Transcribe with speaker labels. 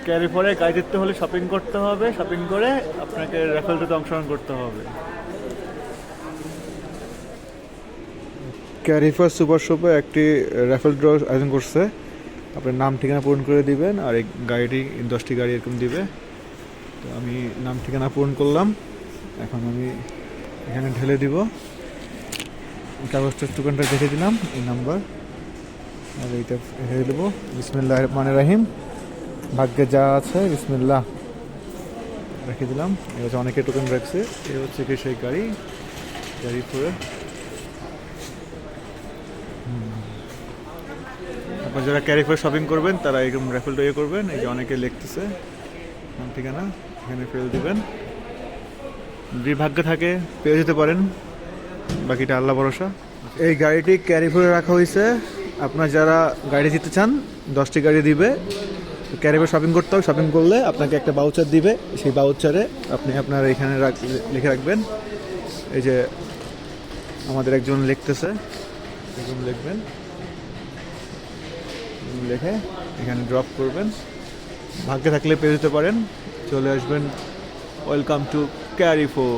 Speaker 1: Carry ফোরে গাড়ি জিততে হলে শপিং করতে হবে, শপিং করে আপনাকে র্যাফেলটাতে অংশগ্রহণ করতে হবে। ক্যারিফার সুপার শপে একটি র্যাফেল ড্র আয়োজন করছে। আপনার নাম ঠিকানা পূরণ করে দিবেন, আর এই গাড়িটি 10টি গাড়ি এরকম দিবে। তো আমি নাম ঠিকানা পূরণ করলাম, এখন আমি এখানে ঢেলে দিব। কাগজটা টোকেনটা দেখে দিলাম, এই নাম্বার, আর এইটা ঢেলে দেবো। বিসমিল্লাহির রহমানির রহিম, ভাগ্যে যা আছে বিসমিল্লাহ রেখে দিলাম। এই হচ্ছে অনেকে টোকেন রাখছে। এই হচ্ছে কি সেই গাড়ি, গাড়ি পরে আপনার যারা ক্যারি করে শপিং করবেন তারা এরকম র্যাফেলটা ইয়ে করবেন। এই যে অনেকে লিখতেছে নাম ঠিকানা, এখানে ফেল দিবেন। যদি ভাগ্য থাকে পেয়ে যেতে পারেন, বাকিটা আল্লাহ ভরসা। এই গাড়িটি ক্যারি করে রাখা হয়েছে। আপনার যারা গাড়ি দিতে চান 10টি গাড়ি দিবে, ক্যারি করে শপিং করতে হবে। শপিং করলে আপনাকে একটা বাউচার দিবে, সেই বাউচারে আপনি আপনার এখানে লিখে রাখবেন। এই যে আমাদের একজন লিখতেছে, একজন লিখবেন, লিখে এখানে ড্রপ করবেন। ভাগ্যে থাকলে পেয়ে যেতে পারেন, চলে আসবেন। Welcome to ক্যারিফোর।